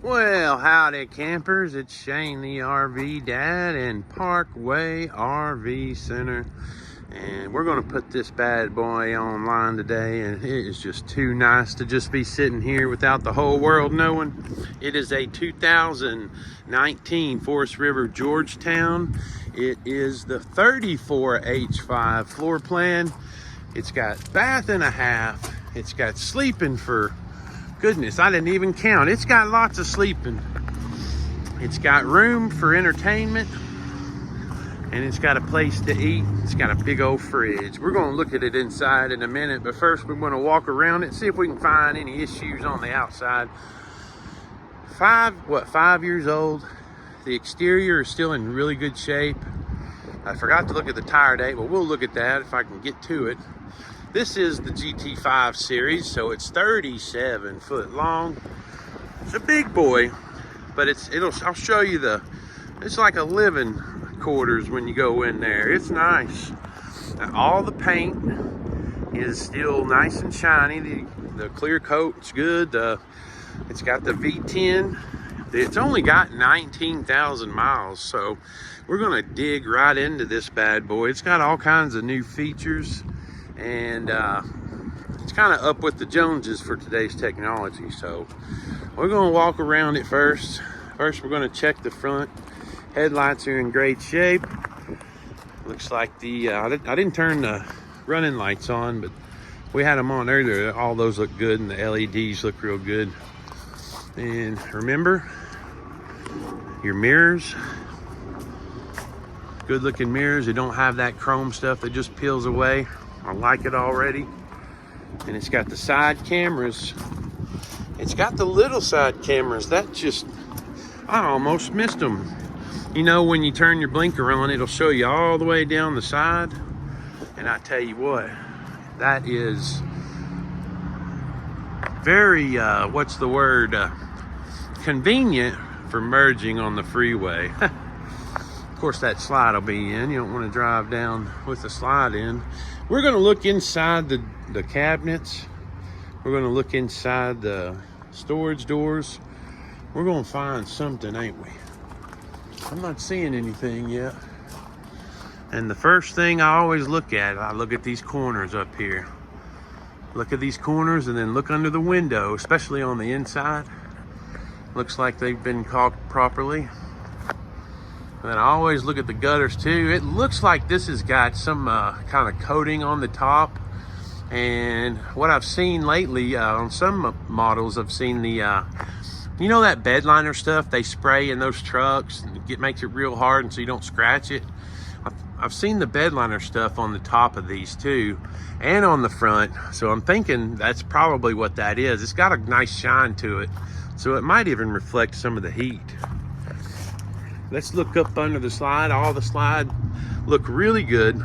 Well, howdy campers, it's Shane the RV Dad in Parkway RV Center. And we're gonna put this bad boy online today, and it is just too nice to just be sitting here without the whole world knowing. It is a 2019 Forest River Georgetown. It is the 34H5 floor plan. It's got bath and a half. It's got sleeping for, goodness, I didn't even count. It's got lots of sleeping. It's got room for entertainment, and it's got a place to eat. It's got a big old fridge. We're gonna look at it inside in a minute, but first we're gonna walk around it, see if we can find any issues on the outside. 5 years old. The exterior is still in really good shape. I forgot to look at the tire date, but we'll look at that if I can get to it. This is the GT5 series, so it's 37 foot long. It's a big boy, but I'll show you it's like a living quarters when you go in there. It's nice. All the paint is still nice and shiny. The clear coat's good. It's got the V10. It's only got 19,000 miles, so we're gonna dig right into this bad boy. It's got all kinds of new features, and it's kind of up with the Joneses for today's technology. So we're gonna walk around it first. First, we're gonna check the front. Headlights are in great shape. Looks like I didn't turn the running lights on, but we had them on earlier. All those look good, and the LEDs look real good. And remember, your mirrors, good looking mirrors. They don't have that chrome stuff that just peels away. I like it already. And it's got the side cameras. It's got the little side cameras. I almost missed them. You know, when you turn your blinker on, it'll show you all the way down the side. And I tell you what, that is very, convenient for merging on the freeway. Of course, that slide will be in. You don't want to drive down with the slide in. We're going to look inside the cabinets. We're going to look inside the storage doors. We're going to find something, ain't we? I'm not seeing anything yet. And the first thing I always look at these corners up here. Look at these corners and then look under the window, especially on the inside. Looks like they've been caulked properly. And then I always look at the gutters too. It looks like this has got some kind of coating on the top. And what I've seen lately on some models, I've seen you know that bed liner stuff they spray in those trucks, and it makes it real hard and so you don't scratch it. I've seen the bed liner stuff on the top of these too, and on the front. So I'm thinking that's probably what that is. It's got a nice shine to it, so it might even reflect some of the heat. Let's look up under the slide. All the slide look really good.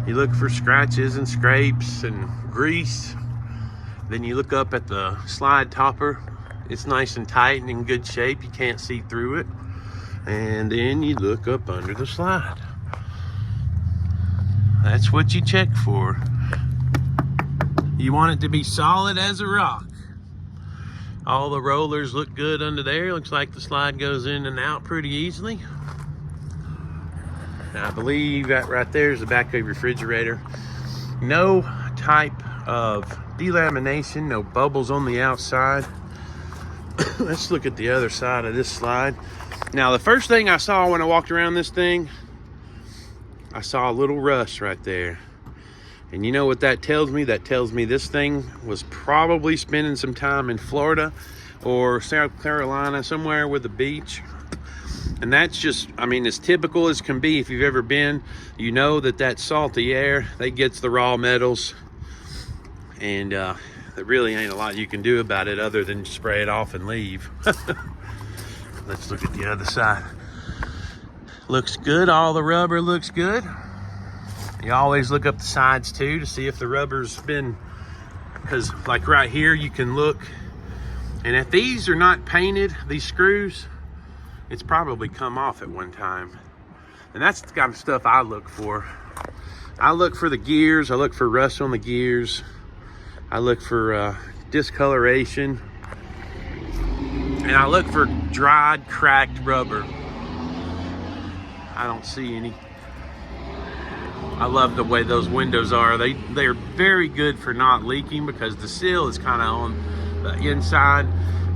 You look for scratches and scrapes and grease. Then you look up at the slide topper. It's nice and tight and in good shape. You can't see through it. And then you look up under the slide. That's what you check for. You want it to be solid as a rock. All the rollers look good under there. Looks like the slide goes in and out pretty easily. I believe that right there is the back of your refrigerator. No type of delamination, no bubbles on the outside. Let's look at the other side of this slide. Now, the first thing I saw when I walked around this thing, I saw a little rust right there. And you know what that tells me? That tells me this thing was probably spending some time in Florida or South Carolina, somewhere with a beach. And that's just, I mean, as typical as can be. If you've ever been, you know that salty air, that gets the raw metals. And there really ain't a lot you can do about it other than spray it off and leave. Let's look at the other side. Looks good. All the rubber looks good. You always look up the sides too to see if the rubber's been, because like right here you can look, and if these are not painted, these screws, it's probably come off at one time. And that's the kind of stuff I look for. I look for the gears. I look for rust on the gears. I look for discoloration. And I look for dried, cracked rubber. I don't see any. I love the way those windows are. They're very good for not leaking because the sill is kind of on the inside,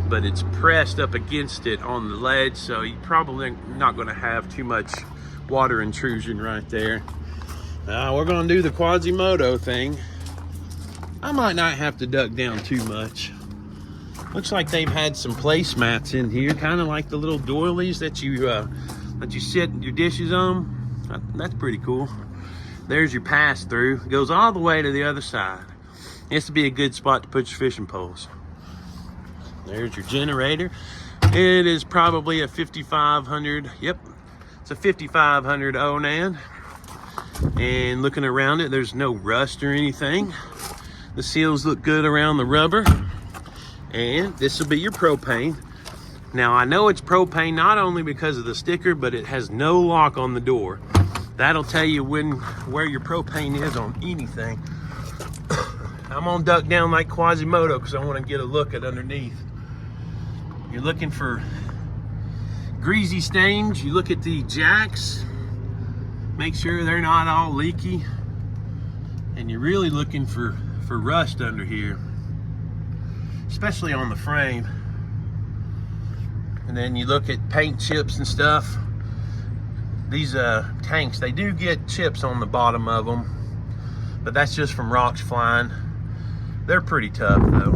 but it's pressed up against it on the ledge, so you're probably not going to have too much water intrusion right there. Now we're going to do the Quasimodo thing. I might not have to duck down too much. Looks like they've had some placemats in here, kind of like the little doilies that you sit your dishes on. That's pretty cool. There's your pass through. It goes all the way to the other side. This would be a good spot to put your fishing poles. There's your generator. It is probably a 5500. Yep, it's a 5500 Onan. And looking around it, there's no rust or anything. The seals look good around the rubber. And this will be your propane. Now I know it's propane not only because of the sticker, but it has no lock on the door. That'll tell you where your propane is on anything. I'm gonna duck down like Quasimodo because I want to get a look at underneath. You're looking for greasy stains. You look at the jacks, make sure they're not all leaky, and you're really looking for rust under here, especially on the frame. And then you look at paint chips and stuff. These tanks, they do get chips on the bottom of them, but that's just from rocks flying. They're pretty tough though.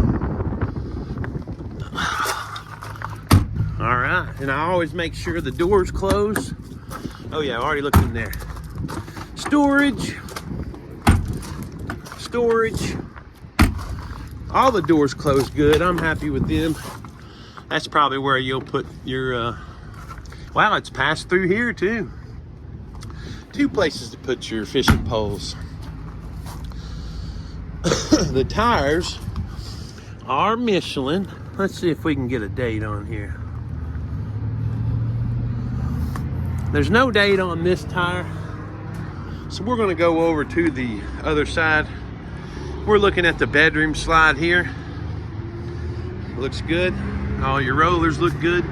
All right, and I always make sure the door's closed. Oh yeah, I already looked in there. Storage. All the doors closed good. I'm happy with them. That's probably where you'll put your, wow, it's passed through here too. 2 places to put your fishing poles. The tires are Michelin. Let's see if we can get a date on here. There's no date on this tire. So we're gonna go over to the other side. We're looking at the bedroom slide here. Looks good. All your rollers look good.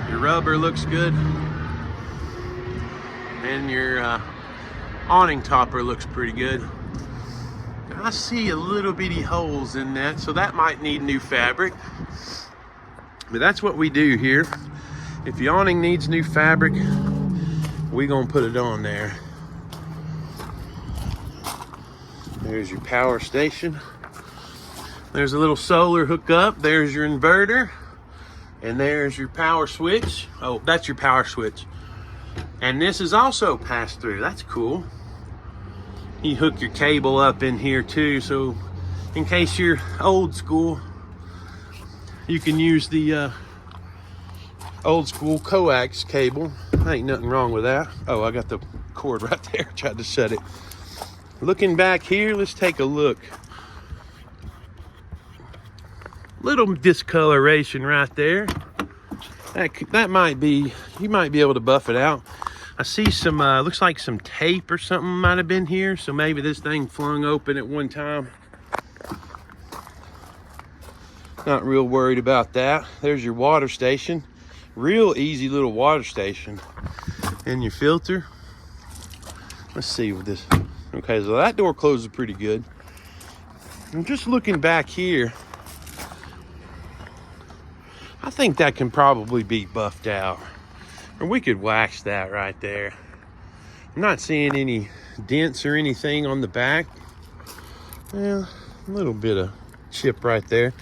Your rubber looks good. And your awning topper looks pretty good. I see a little bitty holes in that, so that might need new fabric. But that's what we do here. If your awning needs new fabric, we're gonna put it on there. There's your power station. There's a little solar hookup. There's your inverter. And there's your power switch. Oh, that's your power switch. And this is also passed through. That's cool. You hook your cable up in here too, so in case you're old school, you can use the old school coax cable. Ain't nothing wrong with that. Oh, I got the cord right there. Tried to shut it. Looking back here, let's take a look. Little discoloration right there. That might be, you might be able to buff it out. I see some, looks like some tape or something might have been here. So maybe this thing flung open at one time. Not real worried about that. There's your water station. Real easy little water station. And your filter. Let's see with this. Okay, so that door closes pretty good. I'm just looking back here. I think that can probably be buffed out. Or we could wax that right there. I'm not seeing any dents or anything on the back. Well, a little bit of chip right there.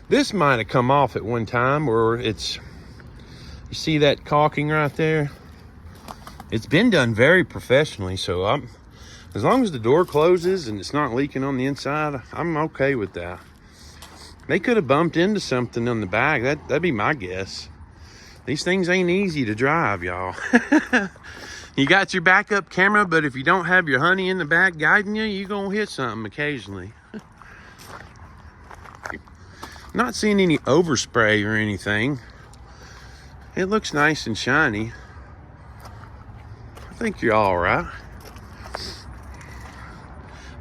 This might have come off at one time, or it's, you see that caulking right there? It's been done very professionally, so as long as the door closes and it's not leaking on the inside, I'm okay with that. They could have bumped into something on the back. That'd be my guess. These things ain't easy to drive, y'all. You got your backup camera, but if you don't have your honey in the back guiding you, you're gonna hit something occasionally. Not seeing any overspray or anything. It looks nice and shiny. I think you're all right.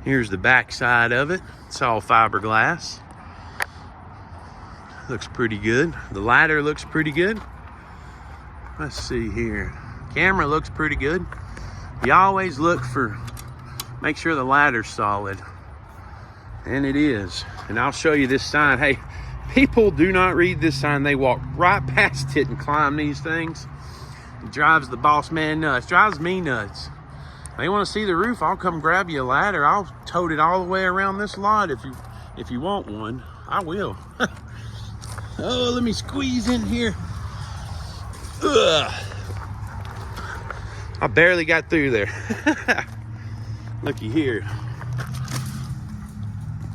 Here's the back side of it. It's all fiberglass. Looks pretty good. The ladder looks pretty good. Let's see here. Camera looks pretty good. You always look for, make sure the ladder's solid. And it is. And I'll show you this sign. Hey, people do not read this sign. They walk right past it and climb these things. It drives the boss man nuts. Drives me nuts. They want to see the roof, I'll come grab you a ladder. I'll tote it all the way around this lot if you want one. I will. Oh, let me squeeze in here. Ugh. I barely got through there. Looky here.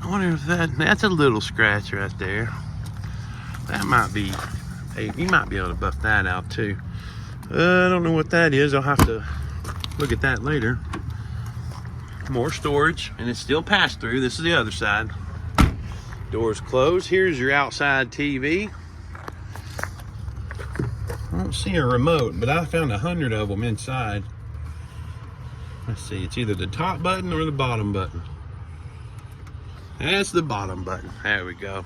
I wonder if that's a little scratch right there. That might be, hey, you might be able to buff that out too. I don't know what that is. I'll have to look at that later. More storage, and it's still pass through. This is the other side. Doors closed. Here's your outside TV. I don't see a remote, but I found 100 of them inside. Let's see, it's either the top button or the bottom button. That's the bottom button. There we go.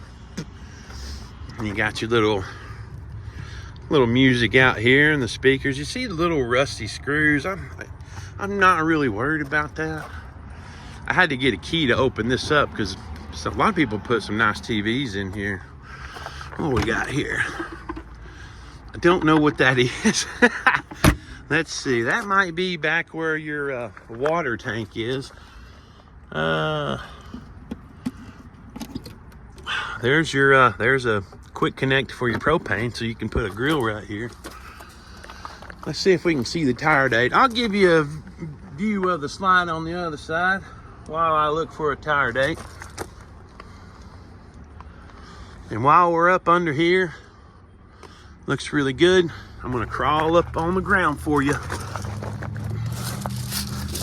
And you got your little music out here and the speakers. You see the little rusty screws. I'm not really worried about that. I had to get a key to open this up because a lot of people put some nice TVs in here. What we got here? I don't know what that is. Let's see. That might be back where your water tank is. There's your there's a quick connect for your propane, so you can put a grill right here. Let's see if we can see the tire date. I'll give you a view of the slide on the other side while I look for a tire date. And while we're up under here, looks really good. I'm gonna crawl up on the ground for you.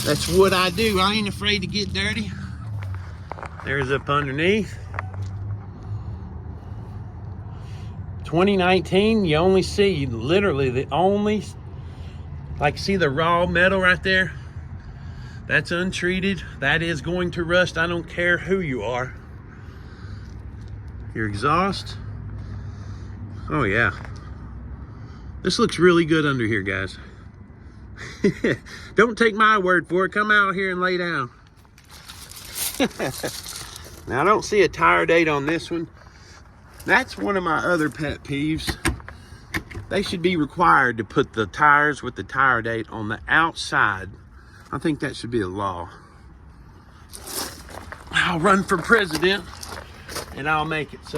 That's what I do. I ain't afraid to get dirty. There's up underneath. 2019, you only see, literally the only, like see the raw metal right there? That's untreated. That is going to rust. I don't care who you are. Your exhaust. Oh yeah. This looks really good under here, guys. Don't take my word for it. Come out here and lay down. Now, I don't see a tire date on this one. That's one of my other pet peeves. They should be required to put the tires with the tire date on the outside. I think that should be a law. I'll run for president and I'll make it so.